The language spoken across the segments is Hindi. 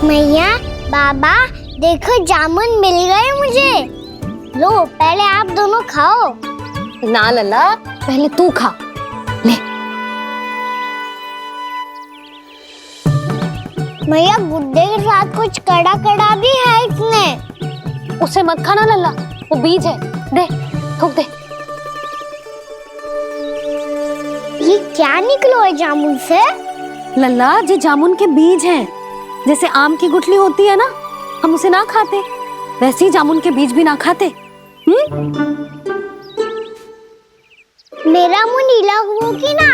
मैया, बाबा, देखो जामुन मिल गए मुझे। लो, पहले आप दोनों खाओ। ना लल्ला, पहले तू खा ले। मैया, गुड्डे के साथ कुछ कड़ा कड़ा भी है इसमें। उसे मत खाना लल्ला, वो बीज है। दे, थूक दे। ये क्या निकलो है जामुन से? लल्ला, ये जामुन के बीज हैं। जैसे आम की गुठली होती है ना, हम उसे ना खाते, वैसे ही जामुन के बीज भी ना खाते। मेरा मुंह नीला हुआ कि ना?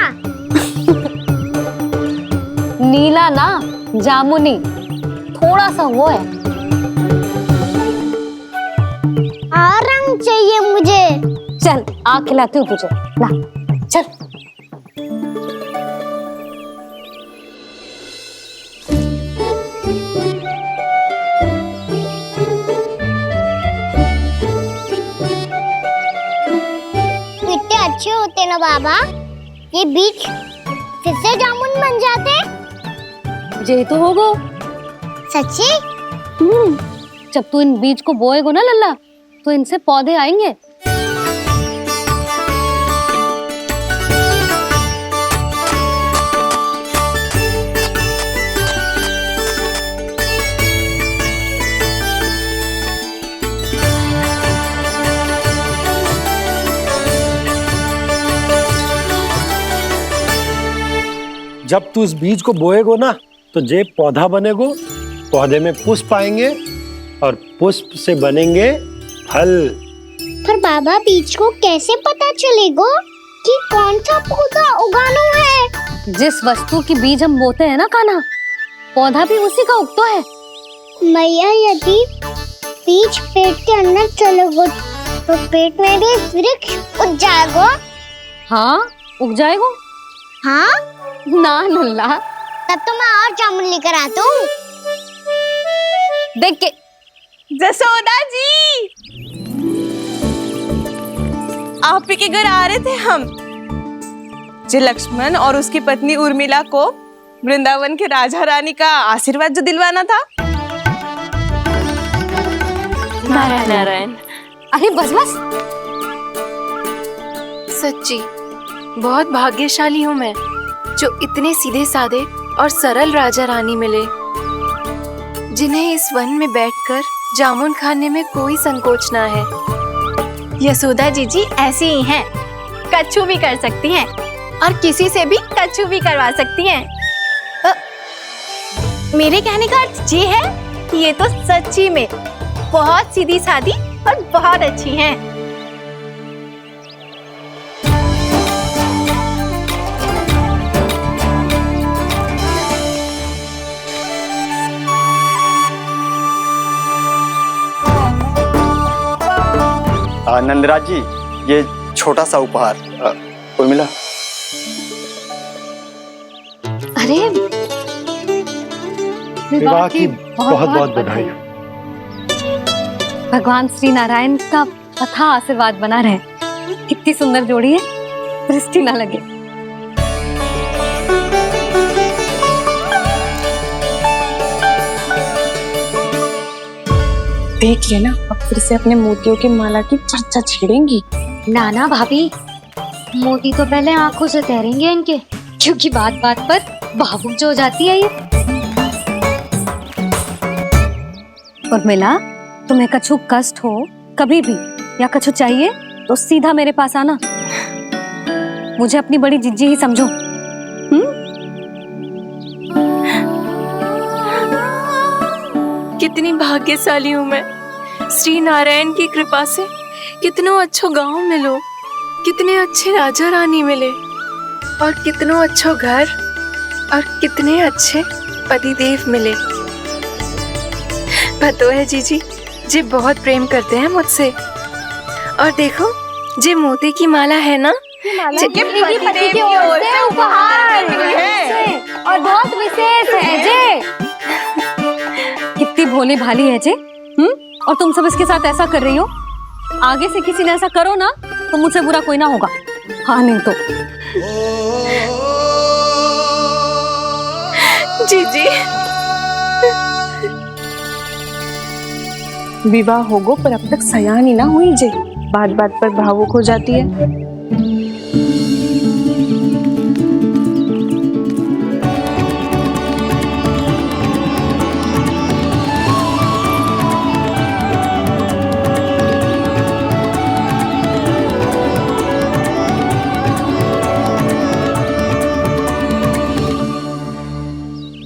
नीला ना, जामुनी, थोड़ा सा वो है। रंग चाहिए मुझे। चल, आ खिलाती हूँ तुझे, ला चल। कितने अच्छे होते ना बाबा, ये बीज फिर से जामुन बन जाते। ये तो होगा सच्ची? जब तू इन बीज को बोएगा ना लल्ला, तो इनसे पौधे आएंगे। जब तू इस बीज को बोएगो ना, तो जे पौधा बनेगो, पौधे में पुष्प आएंगे और पुष्प से बनेंगे फल। पर बाबा, बीज को कैसे पता चलेगा कि कौन सा पौधा उगाना है? जिस वस्तु की बीज हम बोते हैं ना कान्हा, पौधा भी उसी का उगता है। मैया, यदि बीज पेट के अंदर चलेगा तो पेट में भी वृक्ष उग जाएगा। हाँ, उग जाएगा। हाँ? ना लल्ला, तब तो मैं और जामुन लेकर आता हूँ। देख के। जसोदा जी, आप ही के घर आ रहे थे हम। जो लक्ष्मण और उसकी पत्नी उर्मिला को वृंदावन के राजा रानी का आशीर्वाद जो दिलवाना था। नारायण नारायण। अरे बस बस। सच्ची बहुत भाग्यशाली हूँ मैं, जो इतने सीधे साधे और सरल राजा रानी मिले, जिन्हें इस वन में बैठकर जामुन खाने में कोई संकोच ना है। यशोदा जी ऐसी ही हैं, कच्छू भी कर सकती हैं और किसी से भी कच्छू भी करवा सकती हैं। मेरे कहने का अर्थ ये है, ये तो सच्ची में बहुत सीधी सादी और बहुत अच्छी हैं। नंदराज जी, ये छोटा सा उपहार। उर्मिला। अरे विवाह की बहुत बहुत बधाई। भगवान श्री नारायण का अथाह आशीर्वाद बना रहे। कितनी सुंदर जोड़ी है, दृष्टि ना लगे। देख लेना, अब फिर से अपने मोतियों की माला की चर्चा छेड़ेंगी। नाना भाभी, मोती तो पहले आंखों से तैरेंगे इनके, क्योंकि बात बात पर भावुक जो हो जाती है ये। उर्मिला, तुम्हें कछु कष्ट हो कभी भी या कछु चाहिए तो सीधा मेरे पास आना। मुझे अपनी बड़ी जिज्जी ही समझो। कितनी भाग्यशाली हूँ मैं, श्री नारायण की कृपा से कितनों अच्छो गांव मिलो, कितने अच्छे राजा रानी मिले, और कितनों अच्छो घर और कितने अच्छे पतिदेव मिले। पतो है जीजी, जी बहुत प्रेम करते हैं मुझसे। और देखो, जी मोती की माला है ना, ये पति की ओर से उपहार है और बहुत विशेष है जे। कितनी भोली भाली है जे। और तुम सब इसके साथ ऐसा कर रही हो। आगे से किसी ने ऐसा करो ना, तो मुझसे बुरा कोई ना होगा। हाँ नहीं तो। जीजी, विवाह होगो पर अब तक सयान ही ना हुई जे, बात बात पर भावुक हो जाती है।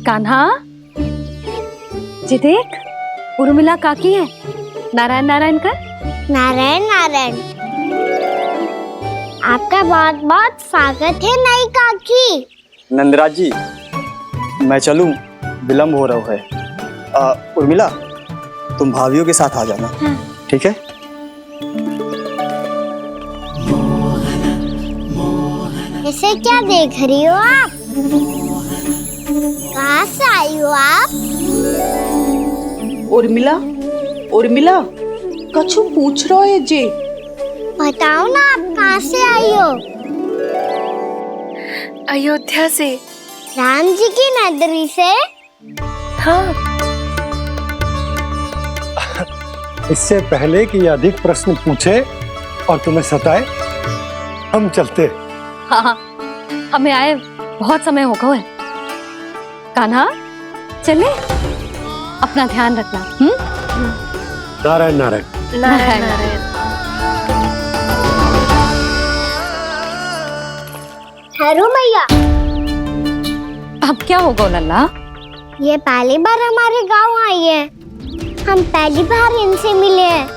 कान्हा, जी देख, उर्मिला काकी है। नारायण नारायण कर। नारायण नारायण। आपका बहुत बहुत स्वागत है नई काकी। नंदराज जी, मैं चलूं, विलम्ब हो रहा है। उर्मिला, तुम भाभियों के साथ आ जाना। ठीक है? इसे क्या देख रही हो आप? कहाँ से आई हो आप? उर्मिला, उर्मिला, कछु पूछ रहा है जे। बताओ ना आप कहाँ से आई हो? अयोध्या से। राम जी की नगरी से? हाँ। इससे पहले कि ये अधिक प्रश्न पूछे और तुम्हें सताए, हम चलते। हाँ हाँ, हमें आए बहुत समय हो गया है। कान्हा, चले, अपना ध्यान रखना। नारायण नारायण। नारायण नारायण। ठहरो मैया, अब क्या होगा लल्ला? ये पहली बार हमारे गांव आई है। हम पहली बार इनसे मिले हैं।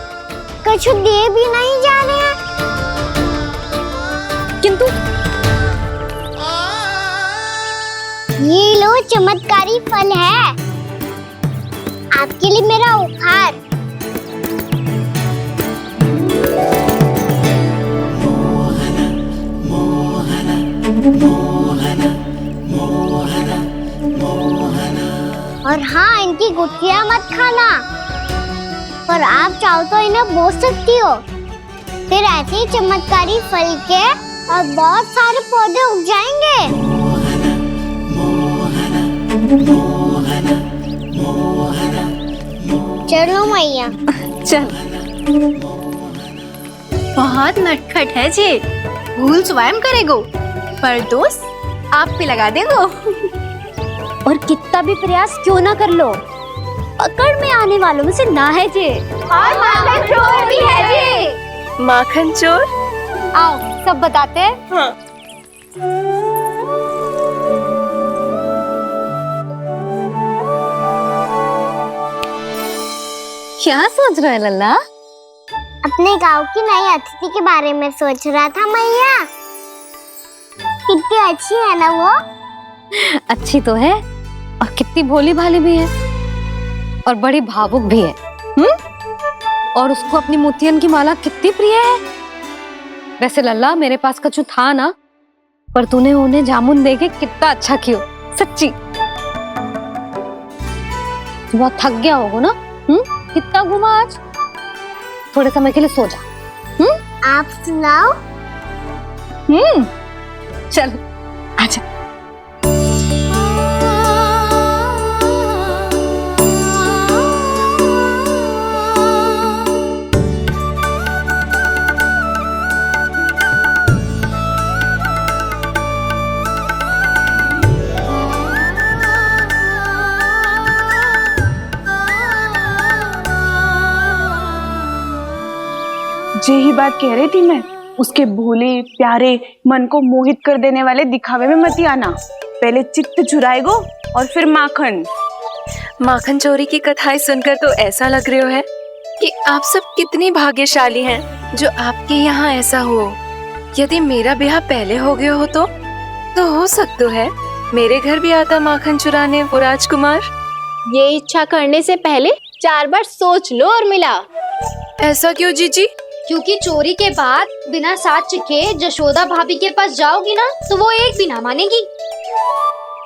कछु दे भी नहीं जा रहे हैं। किंतु ये लो, चमत्कारी फल है आपके लिए, मेरा उपहार। और हाँ, इनकी गुठलियां मत खाना, पर आप चाहो तो इन्हें बोल सकती हो। फिर ऐसे ही चमत्कारी फल के और बहुत सारे पौधे उग जाएंगे। चलो मैया। चल। बहुत नटखट है जी, भूल स्वयं करेगो, पर दोस्त आप पे लगा देगो। और कितना भी प्रयास क्यों ना कर लो, पकड़ में आने वालों में से ना है जी। और माखन चोर भी है जी। माखन चोर? आओ सब बताते हैं। हाँ। क्या सोच रहा है लल्ला? अपने गांव की नई अतिथि के बारे में सोच रहा था मैया। कितनी अच्छी है ना वो? अच्छी तो है, और कितनी भोली भाली भी है, और बड़ी भावुक भी है। और उसको अपनी मोतियन की माला कितनी प्रिय है। वैसे लल्ला, मेरे पास कछु था ना, पर तूने उन्हें जामुन देके कितना अच्छा किया, सच्ची। तू बहुत थक गया होगा ना? कितना घुमा आज? थोड़े समय के लिए सो जा। आप सुनाओ। चल आजा। यही बात कह रही थी मैं, उसके भोले प्यारे मन को मोहित कर देने वाले दिखावे में मत आना। पहले चित्त चुराएगो और फिर माखन। माखन चोरी की कथाएं सुनकर तो ऐसा लग रहा है कि आप सब कितनी भाग्यशाली हैं जो आपके यहाँ ऐसा हो। यदि मेरा ब्याह पहले हो गया हो तो हो सकता है मेरे घर भी आता माखन चुराने वो राजकुमार। ये इच्छा करने से पहले 4 बार सोच लो उर्मिला। ऐसा क्यों जीजी? क्योंकि चोरी के बाद बिना साथ के जशोदा भाभी के पास जाओगी ना, तो वो एक भी ना मानेगी।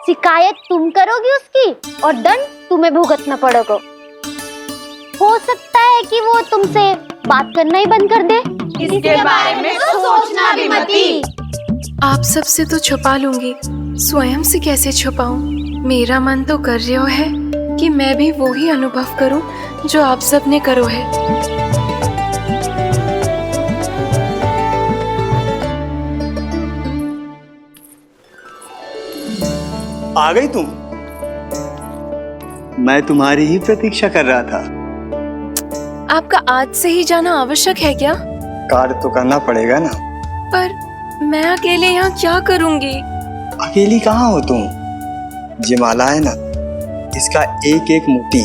शिकायत तुम करोगी उसकी और दंड तुम्हें भुगतना पड़ेगा। हो सकता है कि वो तुमसे बात करना ही बंद कर दे। इसके बारे में तो सोचना भी मती। आप सबसे तो छुपा लूंगी, स्वयं से कैसे छुपाऊं? मेरा मन तो कर रहा है कि मैं भी वो ही अनुभव करूं जो आप सबने करो है। आ गई तुम? मैं तुम्हारी ही प्रतीक्षा कर रहा था। आपका आज से ही जाना आवश्यक है क्या? कार्य तो करना पड़ेगा ना। पर मैं अकेले यहाँ क्या करूँगी? अकेली कहाँ हो तुम? ये माला है ना, इसका एक एक मोती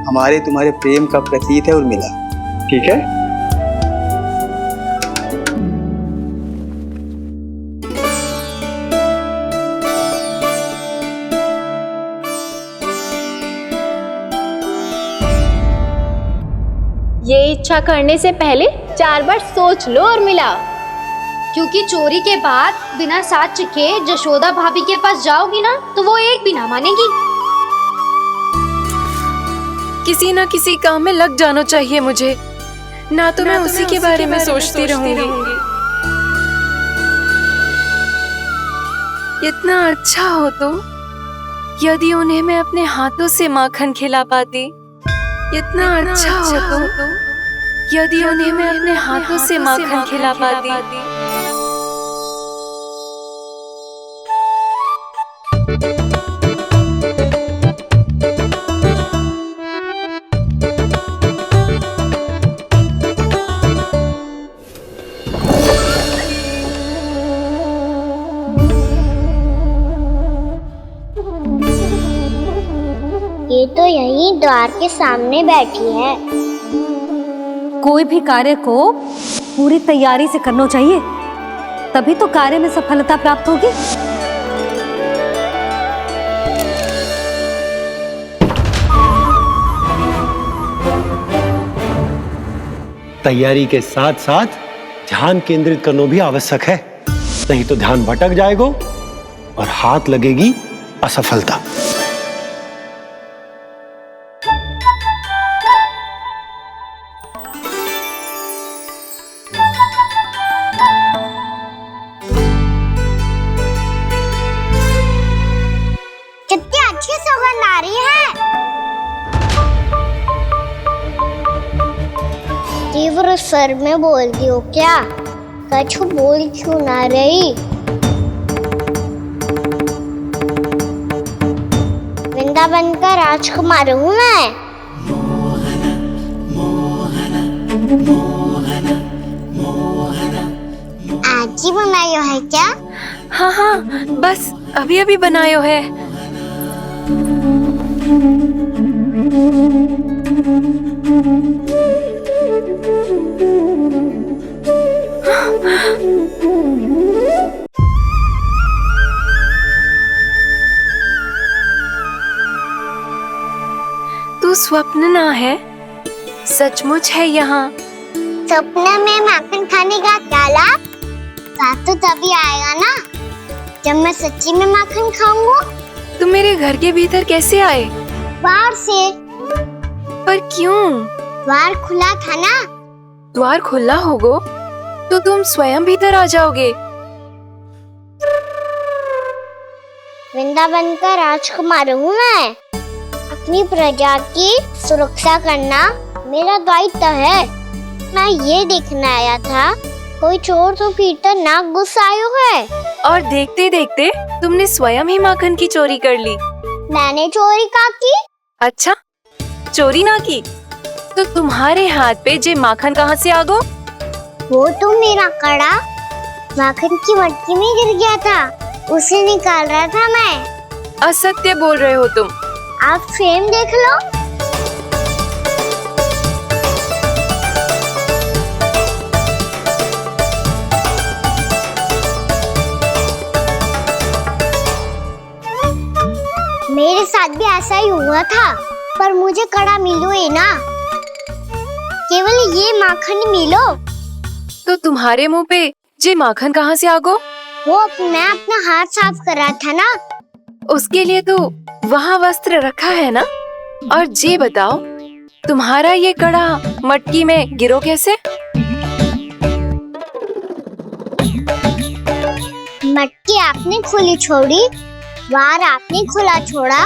हमारे तुम्हारे प्रेम का प्रतीक है उर्मिला, ठीक है? ये इच्छा करने से पहले 4 बार सोच लो उर्मिला। क्योंकि चोरी के बाद बिना साथ चखे जशोदा भाभी के पास जाओगी ना तो वो एक भी ना मानेगी। किसी ना किसी काम में लग जाना चाहिए मुझे, ना तो मैं उसी के बारे में सोचती रहूंगी। इतना अच्छा हो तो यदि उन्हें मैं अपने हाथों से माखन खिला पाती। इतना अच्छा हो तो यदि उन्हें मैं अपने हाथों से माखन खिला पाती। ये तो यहीं द्वार के सामने बैठी है। कोई भी कार्य को पूरी तैयारी से करना चाहिए, तभी तो कार्य में सफलता प्राप्त होगी। तैयारी के साथ साथ ध्यान केंद्रित करना भी आवश्यक है, नहीं तो ध्यान भटक जाएगा और हाथ लगेगी असफलता। कितनी अच्छी सुगंध आ रही है। तीव्र स्वर में बोलती हो क्या? कछु बोल क्यों ना रही? वृंदावन का राजकुमार हूँ मैं। आज ही बनायो है क्या? हाँ हाँ, बस अभी अभी बनायो है। तू स्वप्न ना है, सचमुच है यहाँ। सपने में माखन खाने का क्या लाभ? स्वाद तो तभी आएगा ना जब मैं सच्ची में माखन खाऊंगा। तुम मेरे घर के भीतर कैसे आए? बाहर से। पर क्यों? द्वार खुला था ना। द्वार खुला होगा तो तुम स्वयं भीतर आ जाओगे। वृंदावन का राजकुमार हूँ मैं। अपनी प्रजा की सुरक्षा करना मेरा दायित्व है। मैं ये देखने आया था कोई चोर तो भीतर ना घुस आयो है। और देखते देखते तुमने स्वयं ही माखन की चोरी कर ली। मैंने चोरी का की? अच्छा, चोरी ना की तो तुम्हारे हाथ पे जे माखन कहाँ से आ गो? वो तो मेरा कड़ा माखन की मटकी में गिर गया था, उसे निकाल रहा था मैं। असत्य बोल रहे हो तुम। आप फ्रेम देख लो। मेरे साथ भी ऐसा ही हुआ था, पर मुझे कड़ा मिलो ही ना, केवल ये माखन मिलो। तो तुम्हारे मुंह पे जे माखन कहाँ से आ गो? वो मैं अपना हाथ साफ कर रहा था ना। उसके लिए तो वहाँ वस्त्र रखा है ना। और जे बताओ, तुम्हारा ये कड़ा मटकी में गिरो कैसे? मटकी आपने खुली छोड़ी, द्वार आपने खुला छोड़ा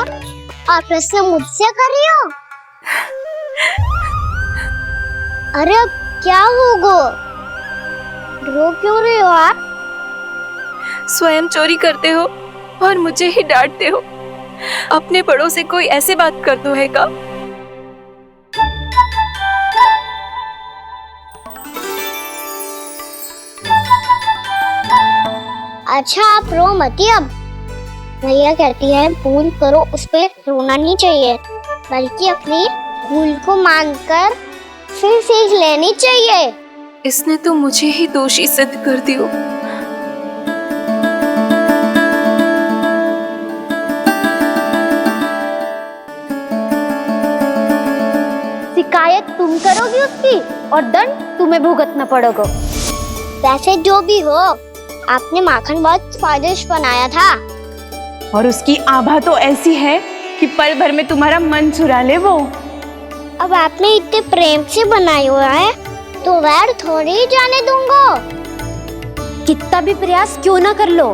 और प्रश्न मुझसे कर रही हो? अरे अब क्या होगा? रो क्यों रहे हो आप? स्वयं चोरी करते हो और मुझे ही डांटते हो। अपने बड़ों से कोई ऐसे बात कर दो है का? अच्छा आप रो मती अब। भैया कहती है भूल करो, उस पे रोना नहीं चाहिए, बल्कि अपनी भूल को मानकर फिर सीख लेनी चाहिए। इसने तो मुझे ही दोषी सिद्ध कर दियो। शिकायत तुम करोगी उसकी और दंड तुम्हें भुगतना पड़ेगा। वैसे जो भी हो, आपने माखन बहुत स्वादिष्ट बनाया था। और उसकी आभा तो ऐसी है कि पल भर में तुम्हारा मन चुरा ले वो। अब आपने इतने प्रेम से बनाया हुआ है तो वैर थोड़ी ही जाने दूंगा। कितना भी प्रयास क्यों ना कर लो,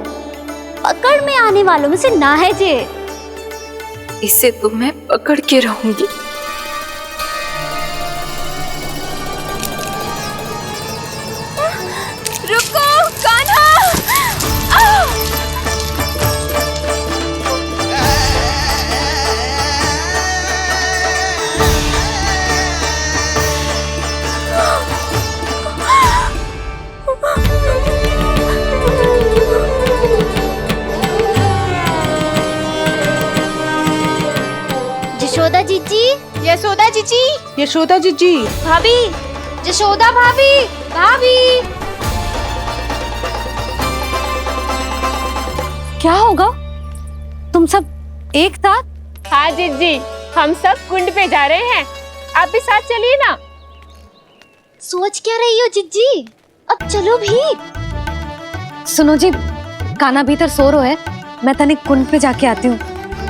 पकड़ में आने वालों में से ना है जे। इसे तो मैं पकड़ के रहूंगी। रुको कान्हा! यशोदा जीजी, यशोदा जीजी, यशोदा जीजी, भाभी, यशोदा भाभी, भाभी। क्या होगा? तुम सब एक साथ? हाँ जीजी, हम सब कुंड पे जा रहे हैं, आप भी साथ चलिए ना। सोच क्या रही हो जीजी? अब चलो भी। सुनो जी, कान्हा भीतर सो रो है, मैं तनिक कुंड पे जाके आती हूँ,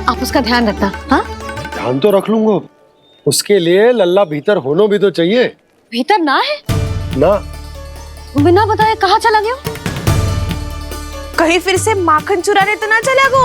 आप उसका ध्यान रखना। हाँ, ध्यान तो रख लूंगा, उसके लिए लल्ला भीतर होना भी तो चाहिए। भीतर ना है? ना, बिना बताए कहाँ चला गया? कहीं फिर से माखन चुराने तो ना चला गो।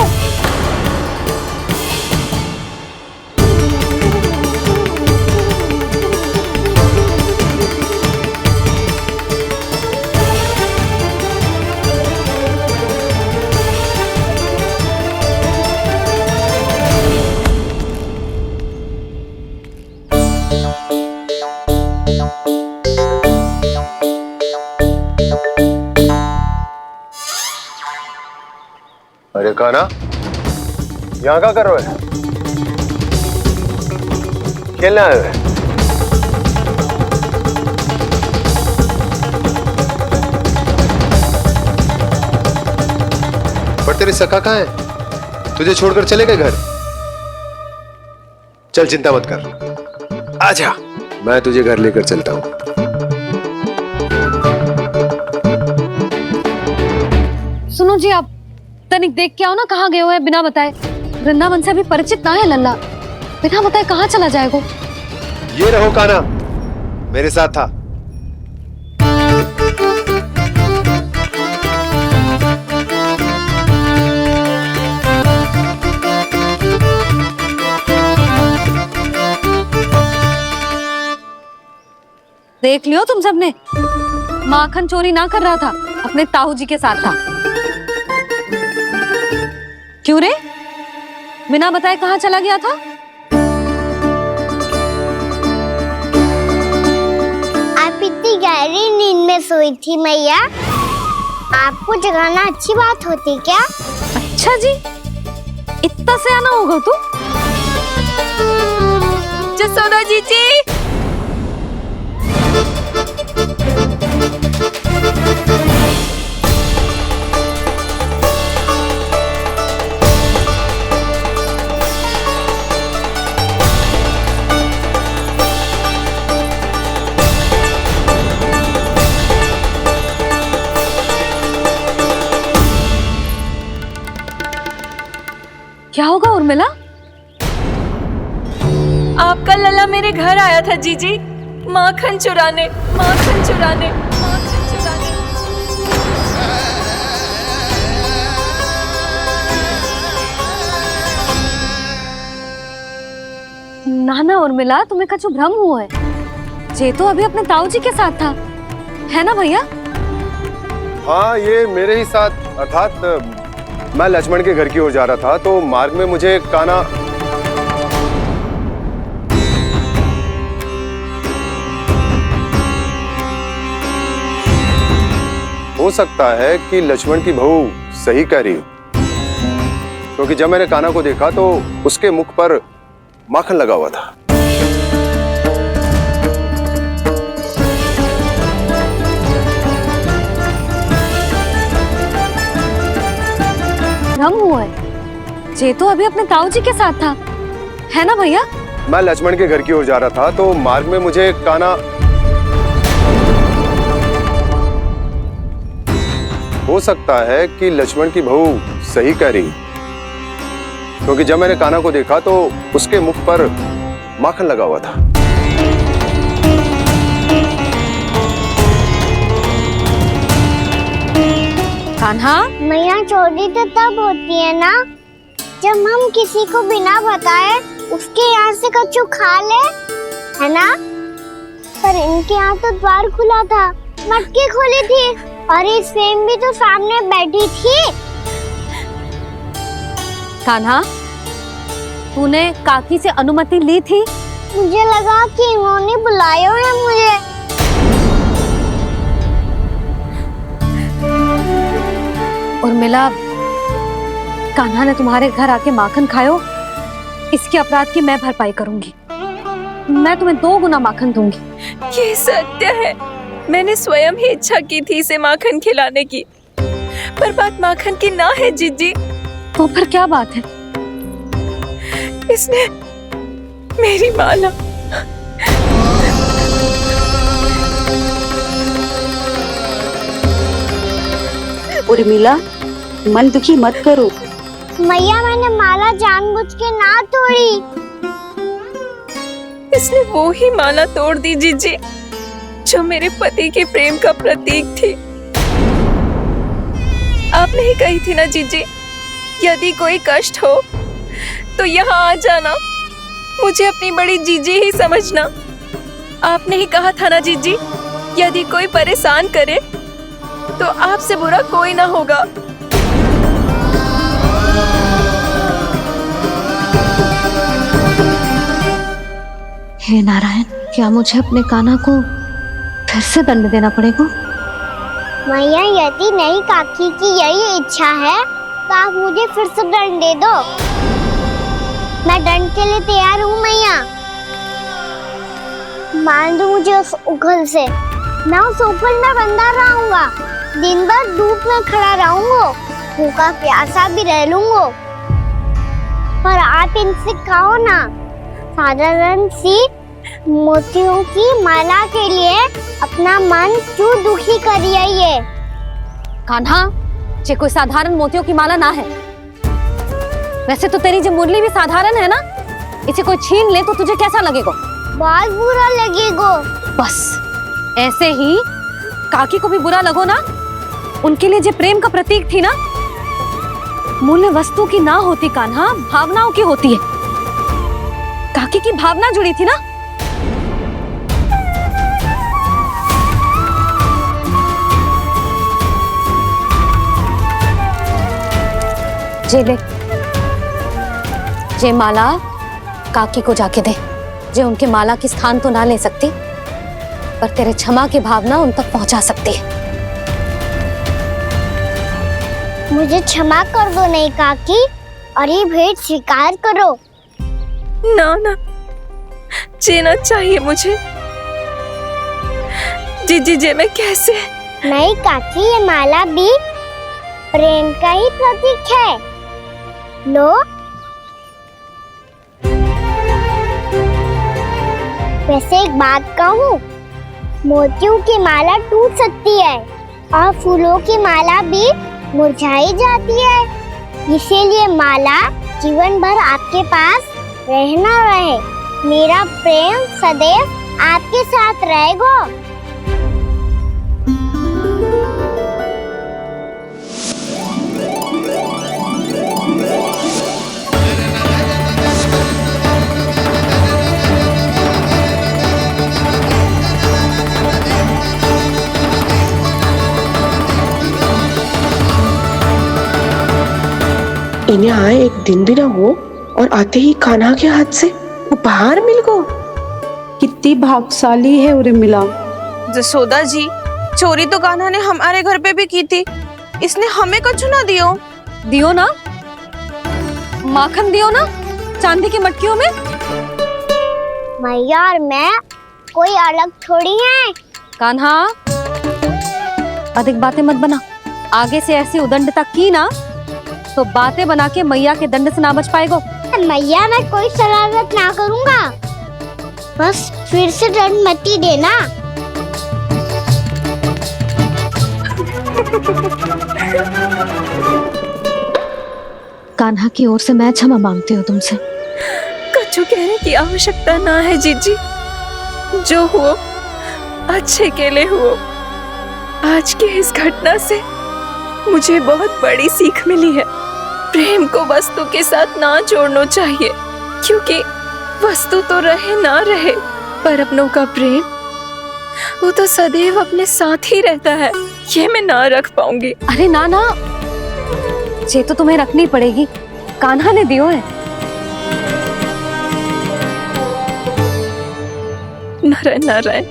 अरे कान्हा, यहाँ क्या कर रहे हो? खेलने आए हुए? पर तेरे सखा कहाँ है? तुझे छोड़कर चले गए घर? चल चिंता मत कर, आजा, मैं तुझे घर लेकर चलता हूँ। सुनो जी, आप तनिक देख के आओ ना, कहाँ गए हुए हैं बिना बताए। वृंदावन से अभी परिचित ना है लल्ला, बिना बताए कहाँ चला जाएगा? ये रहो कान्हा, मेरे साथ था। देख लियो तुम सबने, माखन चोरी ना कर रहा था, अपने ताऊ जी के साथ था। क्यों रे, बिना बताए कहाँ चला गया था? आप इतनी गहरी नींद में सोई थी मैया, आपको जगाना अच्छी बात होती क्या? अच्छा जी, इतना सयाना होगा तू? यशोदा जीजी, क्या होगा उर्मिला? आपका लल्ला मेरे घर आया था जीजी, माखन चुराने, माखन चुराने, माखन चुराने। ना ना उर्मिला, तुम्हें कछु भ्रम हुआ है। ये तो अभी अपने ताऊ जी के साथ था, है ना भैया? हाँ, ये मेरे ही साथ, अर्थात मैं लक्ष्मण के घर की ओर जा रहा था तो मार्ग में मुझे कान्हा। हो सकता है कि लक्ष्मण की बहू सही कह रही हो, क्योंकि जब मैंने कान्हा को देखा तो उसके मुख पर माखन लगा हुआ था। भ्रम हुआ है। ये तो अभी अपने ताऊ जी के साथ था, है ना भैया? मैं लक्ष्मण के घर की ओर जा रहा था तो मार्ग में मुझे कान्हा। हो सकता है कि लक्ष्मण की बहू सही कह रही, क्योंकि जब मैंने कान्हा को देखा तो उसके मुख पर माखन लगा हुआ था। कान्हा, मैया चोरी तो तब होती है ना जब हम किसी को बिना बताए उसके यहाँ से कछु खा ले, है ना? पर इनके यहाँ तो द्वार खुला था, मटकी खोली थी और ये सेम भी तो सामने बैठी थी। कान्हा, तूने काकी से अनुमति ली थी? मुझे लगा कि इन्होंने बुलाया है मुझे। उर्मिला, कान्हा ने तुम्हारे घर आके माखन खायो, इसके अपराध की मैं भरपाई करूंगी। मैं तुम्हें 2 गुना माखन दूंगी। ये सत्य है, मैंने स्वयं ही इच्छा की थी इसे माखन खिलाने की, पर बात माखन की ना है जीजी। तो फिर क्या बात है? इसने मेरी माला। उर्मिला, मन दुखी मत करो। मैया, मैंने माला जानबूझ के ना तोड़ी। इसने वो ही माला तोड़ दी जीजी जो मेरे पति के प्रेम का प्रतीक थी। आपने ही कही थी ना जीजी, यदि कोई कष्ट हो तो यहाँ आ जाना, मुझे अपनी बड़ी जीजी ही समझना। आपने ही कहा था ना जीजी, यदि कोई परेशान करे तो आपसे बुरा कोई ना होगा। हे नारायण, क्या मुझे अपने कान्हा को फिर से दंड देना पड़ेगा? मैया, यदि नहीं काकी की यही इच्छा है तो आप मुझे फिर से दंड दे दो। मैं दंड के लिए तैयार हूँ मैया। मान दो मुझे उस उखल से, मैं उस उखल में बंधा रहूंगा, दिन भर धूप में खड़ा रहूंगा, भूखा प्यासा भी रह लूंगा। पर आप इनसे कहो ना, साधारण सी मोतियों की माला के लिए अपना मन क्यों दुखी करिए? ये कान्हा, ये कोई साधारण मोतियों की माला ना है। वैसे तो तेरी जो मुरली भी साधारण है ना, इसे कोई छीन ले तो तुझे कैसा लगेगा? बहुत बुरा लगेगा। बस ऐसे ही काकी को भी बुरा लगो ना। उनके लिए जो प्रेम का प्रतीक थी ना, मूल्य वस्तु की ना होती कान्हा, भावनाओं की होती है। काकी की भावना जुड़ी थी ना। जे ले, जे माला काकी को जाके दे। जे उनके माला की स्थान तो ना ले सकती, पर तेरे क्षमा की भावना उन तक पहुंचा सकती है। मुझे क्षमा कर दो नहीं काकी, और ये भेंट स्वीकार करो। ना ना, जीना चाहिए मुझे। जीजी जे मैं कैसे? नहीं काकी, ये माला भी प्रेम का ही प्रतीक है। लो। वैसे एक बात कहूँ, मोतियों की माला टूट सकती है और फूलों की माला भी मुरझाई जाती है। इसीलिए माला जीवन भर आपके पास रहना रहे। मेरा प्रेम सदैव आपके साथ रहेगा। इन्हें आए एक दिन भी ना हो और आते ही कान्हा के हाथ से उपहार मिल गो। कितनी भाग्यशाली है उर्मिला। जसोदा जी, चोरी तो कान्हा ने हमारे घर पे भी की थी, इसने हमें कुछ ना दियो। दियो ना, माखन दियो ना चांदी की मटकियों में। मैया और मैं कोई अलग थोड़ी है। कान्हा, अधिक बातें मत बना। आगे से ऐसी उदंडता की ना तो बातें बना के मैया के दंड से ना बच पाएगो। मैया, मैं कोई शरारत ना करूंगा, बस फिर से दंड मत ही देना। कान्हा की ओर से मैं क्षमा मांगती हूँ तुमसे। कछु कहने की आवश्यकता ना है जीजी, जो हुआ अच्छे के लिए हुआ। आज की इस घटना से मुझे बहुत बड़ी सीख मिली है। प्रेम को वस्तु के साथ ना जोड़ना चाहिए, क्योंकि वस्तु तो रहे ना रहे, पर अपनों का प्रेम वो तो सदैव अपने साथ ही रहता है। ये मैं ना रख पाऊंगी। अरे ना ना, ये तो तुम्हें रखनी पड़ेगी, कान्हा ने दियो है। नारायण नारायण।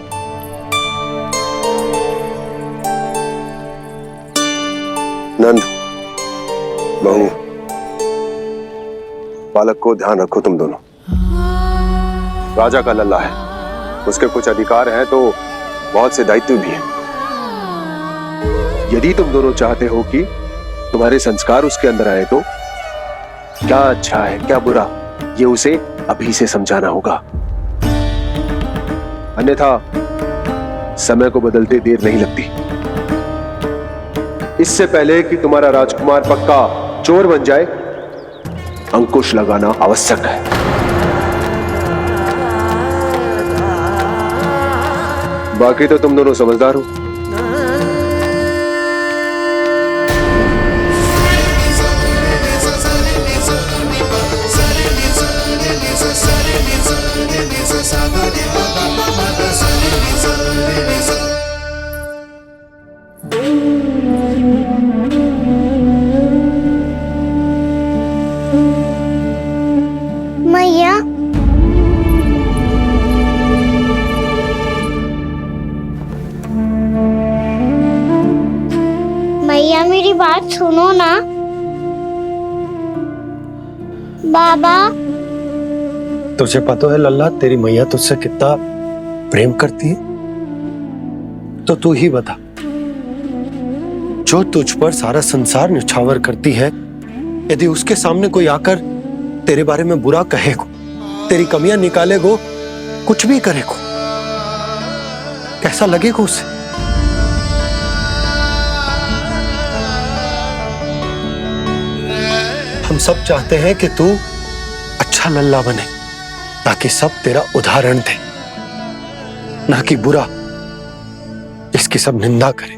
नंद, बहू, बालक को ध्यान रखो तुम दोनों। राजा का लल्ला है, उसके कुछ अधिकार हैं तो बहुत से दायित्व भी हैं। यदि तुम दोनों चाहते हो कि तुम्हारे संस्कार उसके अंदर आए तो क्या अच्छा है क्या बुरा, ये उसे अभी से समझाना होगा। अन्यथा समय को बदलते देर नहीं लगती। इससे पहले कि तुम्हारा राजकुमार पक्का चोर बन जाए, अंकुश लगाना आवश्यक है। बाकी तो तुम दोनों समझदार हो। मैया, मैया मेरी बात सुनो ना। बाबा, तुझे पता है लल्ला, तेरी मैया तुझसे कितना प्रेम करती है, तो तू ही बता, जो तुझ पर सारा संसार न्यौछावर करती है, यदि उसके सामने कोई आकर तेरे बारे में बुरा कहेगो, तेरी कमियां निकालेगो, कुछ भी करेगो, कैसा लगेगा उसे? हम सब चाहते हैं कि तू अच्छा लल्ला बने, ताकि सब तेरा उदाहरण दे, ना कि बुरा जिसकी सब निंदा करे।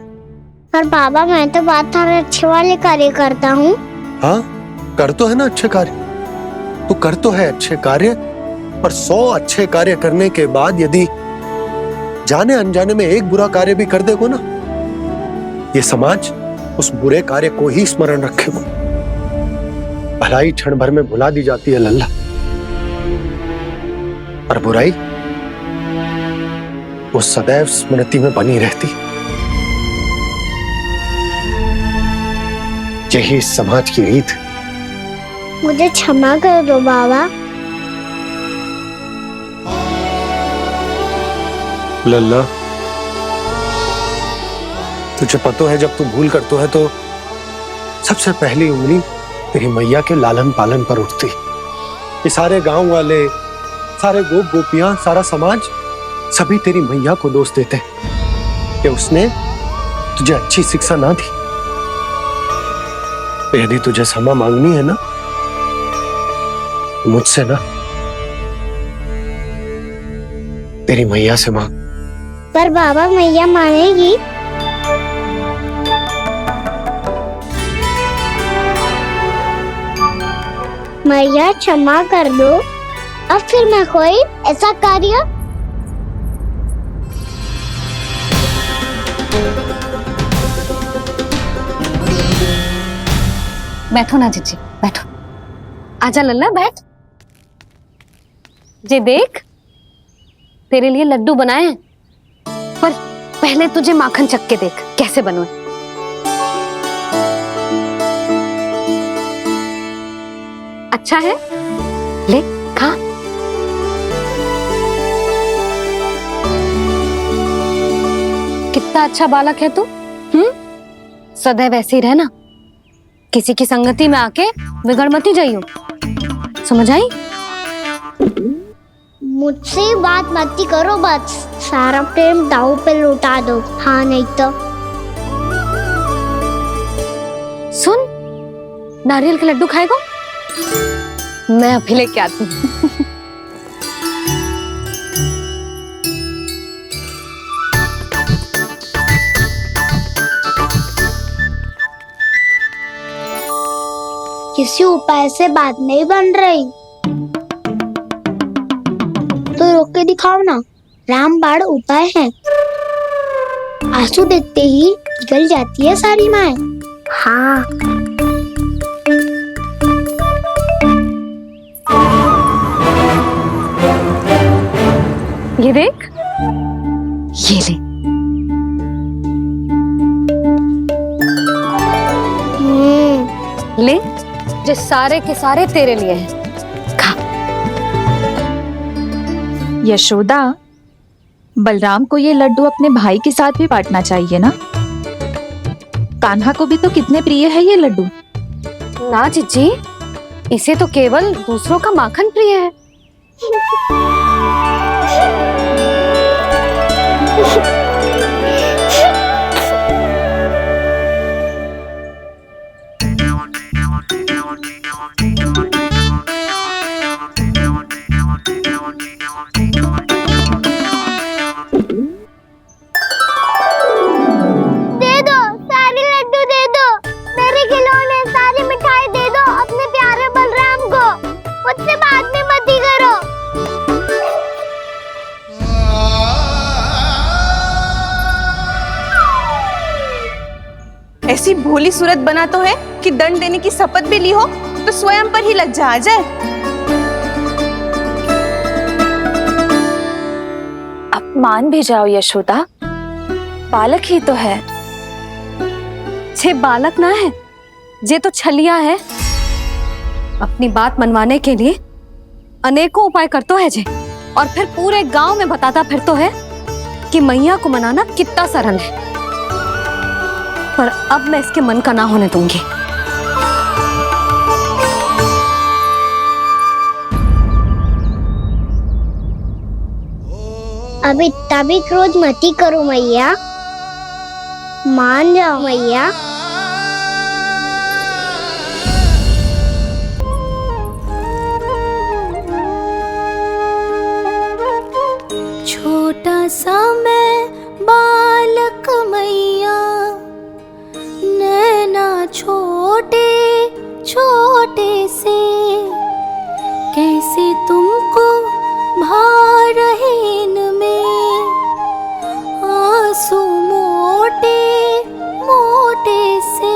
पर बाबा, मैं तो बात हर अच्छे वाले कार्य करता हूँ। हाँ, कर तो है ना अच्छे कार्य, तू कर तो है अच्छे कार्य, पर 100 अच्छे कार्य करने के बाद यदि जाने अनजाने में एक बुरा कार्य भी कर देगो ना, ये समाज उस बुरे कार्य को ही स्मरण रखेगो। भलाई क्षण भर में भुला दी जाती है लल्ला, और बुराई वो सदैव स्मृति में बनी रहती। यही इस समाज की रीत। मुझे क्षमा कर दो बाबा। लल्ला, तुझे पता है जब तू भूल करतो है तो सबसे पहली उंगली तेरी मैया के लालन पालन पर उठती। ये सारे गांव वाले, सारे गोप गोपियां, सारा समाज सभी तेरी मैया को दोष देते कि उसने तुझे अच्छी शिक्षा ना दी। तो यदि तुझे क्षमा मांगनी है ना, मुझसे ना, तेरी मैया से मांग। पर बाबा, मैया मानेगी? मैया क्षमा कर दो, अब फिर मैं कोई ऐसा कार्य। बैठो ना जीजी, बैठो। आजा लल्ला बैठ। जे देख तेरे लिए लड्डू बनाए हैं, पर पहले तुझे माखन चख के देख कैसे बने। अच्छा है, ले खा। कितना अच्छा बालक है तू। सदैव ऐसे ही रहना, किसी की संगति में आके बिगड़ मती जाइयो, समझ आई? मुझसे बात मत करो, बस सारा प्रेम दाव पे लौटा दो। हाँ नहीं तो सुन, नारियल के लड्डू खाएगा? मैं अभी लेके आती हूँ। किसी उपाय से बात नहीं बन रही तो रोक के दिखाओ ना। रामबाण उपाय है, आंसू देखते ही निकल जाती है सारी माए। हाँ ये देख, ये ले। ले, जो सारे के सारे तेरे लिए हैं, खा। यशोदा, बलराम को ये लड्डू अपने भाई के साथ भी बांटना चाहिए ना। कान्हा को भी तो कितने प्रिय है ये लड्डू। ना जीजी, इसे तो केवल दूसरों का माखन प्रिय है। ऐसी भोली सूरत बना तो है कि दंड देने की शपथ भी ली हो तो स्वयं पर ही लज्जा आ जाए। अब मान भी जाओ यशोदा, बालक ही तो है। छे बालक ना है, जे तो छलिया है। अपनी बात मनवाने के लिए अनेकों उपाय करतो है जे, और फिर पूरे गांव में बताता फिरतो है कि मैया को मनाना कितना सरल है। पर अब मैं इसके मन का ना होने दूंगी। अब इतना भी क्रोध मती करो मैया, मान जाओ मैया। छोटा सा मैं बालक मैया, नैना छोटे छोटे से, कैसे तुमको भा रहे इनमें आंसू मोटे मोटे से।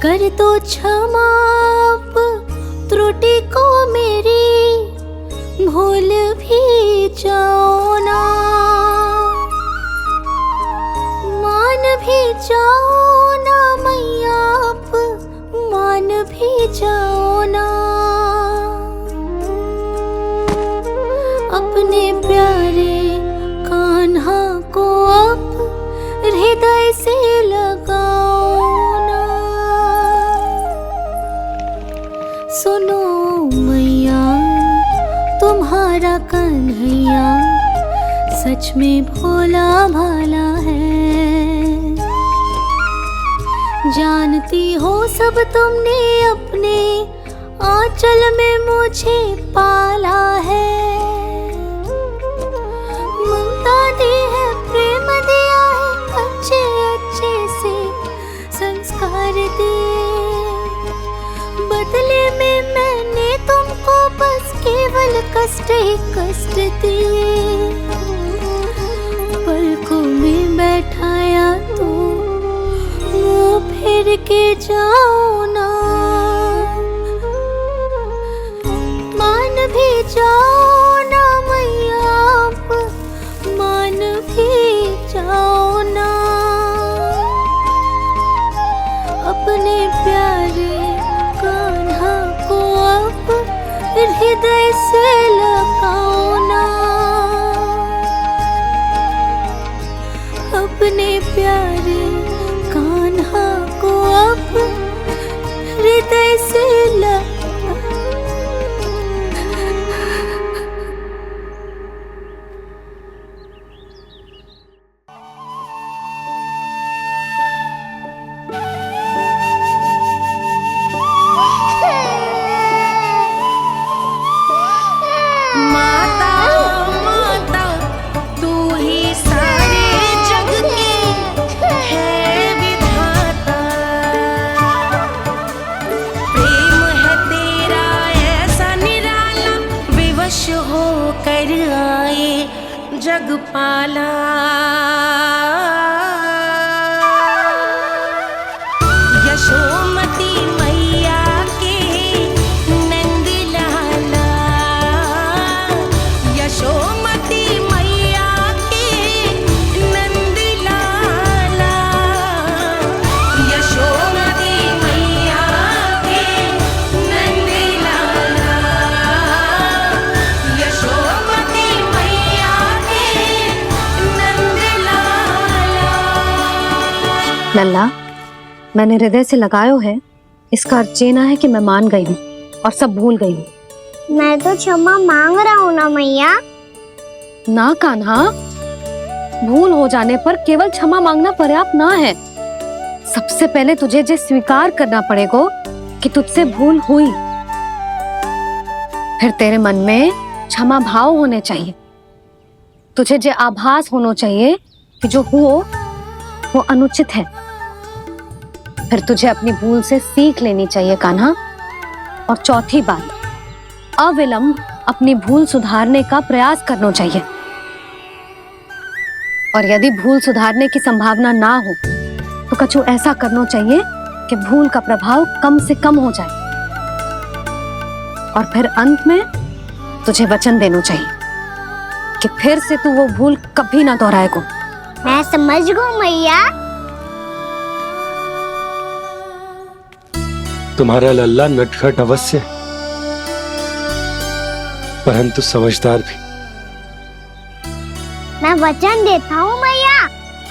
कर दो क्षमा त्रुटि को मेरी, भूल भी जाओ ना, मान भी जाओ ना मैया, आप मान भी जाओ ना। अपने प्यारे कान्हा को अब हृदय से लगाओ ना। सुनो मैया, तुम्हारा कन्हैया सच में भोला भाला है। जानती हो सब तुमने अपने आंचल में मुझे पाला है। ममता दी है, प्रेम दिया है, अच्छे अच्छे से संस्कार दिए। बदले में मैंने तुमको बस केवल कष्ट ही कष्ट दिए। पलकों में बैठाया तो मुँह फेर के जाओ ना, जाओ ना मैया, आप मान भी जाओ ना, अपने प्यारे कान्हा को अब हृदय से लगाओ ना, अपने प्यारे कान्हा को अब हृदय से माता माता तू ही सारे जग की है विधाता, प्रेम है तेरा ऐसा निराला, विवश हो कर आए जग पाला, यशोमती मैया के नंद लाला, यशोमती मैया के नंद लाला, यशोमती मैया के नंद लाला, यशोमती मैया के नंद लाला। लल्ला, मैंने हृदय से लगायो है, इसका अर्थ ये ना है कि मैं मान गई हूँ और सब भूल गई हूँ। मैं तो क्षमा मांग रहा हूँ ना मैया। ना कान्हा, भूल हो जाने पर केवल क्षमा मांगना पर्याप्त ना है। सबसे पहले तुझे ये स्वीकार करना पड़ेगा कि तुझसे भूल हुई, फिर तेरे मन में क्षमा भाव होने चाहिए। तुझे ये आभास होना चाहिए कि जो हुआ वो अनुचित है। फिर तुझे अपनी भूल से सीख लेनी चाहिए कान्हा। और चौथी बात, अविलंब अपनी भूल सुधारने का प्रयास करना चाहिए। और यदि भूल सुधारने की संभावना ना हो तो कछु ऐसा करना चाहिए कि भूल का प्रभाव कम से कम हो जाए। और फिर अंत में तुझे वचन देना चाहिए कि फिर से तू वो भूल कभी ना दोहराएगा। मैं समझ गई मैया। तुम्हारा लल्ला नटखट अवश्य, परंतु समझदार भी। मैं वचन देता हूँ मैया,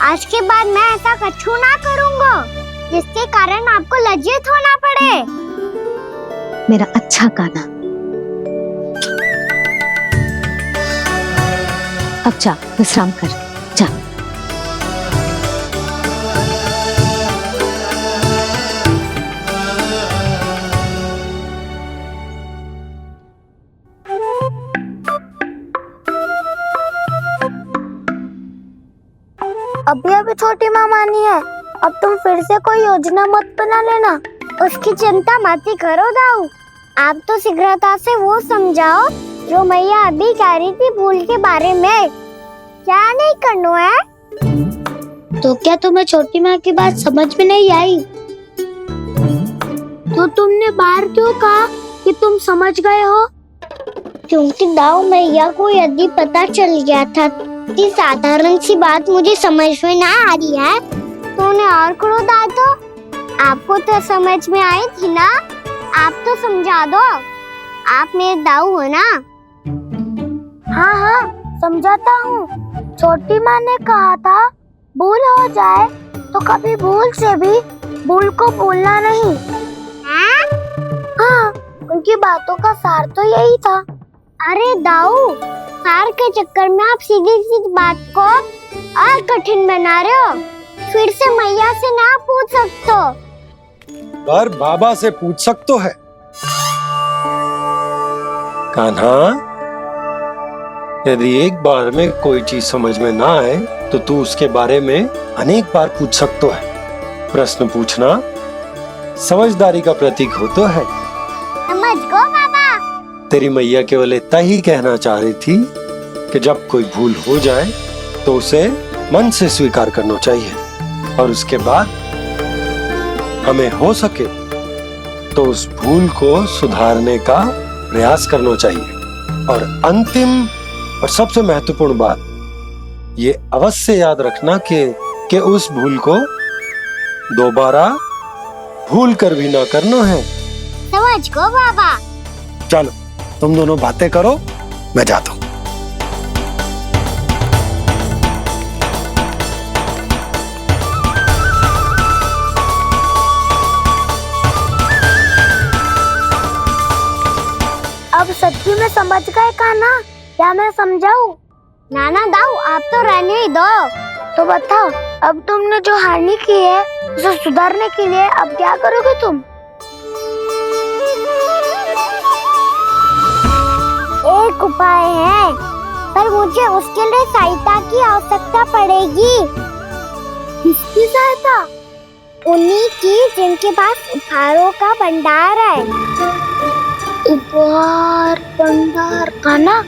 आज के बाद मैं ऐसा कछु ना करूँगा जिसके कारण आपको लज्जित होना पड़े। मेरा अच्छा कान्हा, अब जा विश्राम कर, जा। अभी अभी छोटी माँ मानी है, अब तुम फिर से कोई योजना मत बना लेना। उसकी चिंता मत ही करो दाऊ, आप तो शीघ्रता से वो समझाओ जो मैया अभी कह रही थी भूल के बारे में। क्या नहीं करना है? तो क्या तुम्हें छोटी माँ की बात समझ में नहीं आई? तो तुमने बाहर क्यों कहा कि तुम समझ गए हो? क्योंकि दाऊ मैया को यदि पता चल गया था कि साधारण सी बात मुझे समझ में ना आ रही है तो उन्हें और क्रोध आया। तो आपको तो समझ में आई थी ना, आप तो समझा दो। आप मेरे दाऊ हो ना। हाँ हाँ समझाता हूँ। छोटी माँ ने कहा था भूल हो जाए तो कभी भूल से भी भूल को भूलना नहीं। हाँ, उनकी बातों का सार तो यही था। अरे दाऊ, सार के चक्कर में आप सीधी सीधी बात को और कठिन बना रहे हो। फिर से मैया से ना पूछ सकते हो, पर बाबा से पूछ सकते है। कान्हा, यदि एक बार में कोई चीज समझ में ना आए तो तू उसके बारे में अनेक बार पूछ सकते है। प्रश्न पूछना समझदारी का प्रतीक होता है। समझ गो बाबा। तेरी मैया केवल इतना ही कहना चाह रही थी कि जब कोई भूल हो जाए तो उसे मन से स्वीकार करना चाहिए और उसके बाद हमें हो सके तो उस भूल को सुधारने का प्रयास करना चाहिए। और अंतिम और सबसे महत्वपूर्ण बात, ये अवश्य याद रखना कि उस भूल को दोबारा भूल कर भी ना करना है। समझ गो बाबा। चलो तुम दोनों बातें करो, मैं जाता हूँ। अब सच्ची में समझ गए कान्हा, क्या मैं समझाऊं? नाना दाऊ, आप तो रहने ही दो। तो बताओ, अब तुमने जो हानि की है उसे सुधारने के लिए अब क्या करोगे तुम? एक उपाय है, पर मुझे उसके लिए सहायता की आवश्यकता पड़ेगी। किसकी सहायता? उन्हीं की जिनके पास उपहारों का भंडार है। उपहार भंडार कान्हा?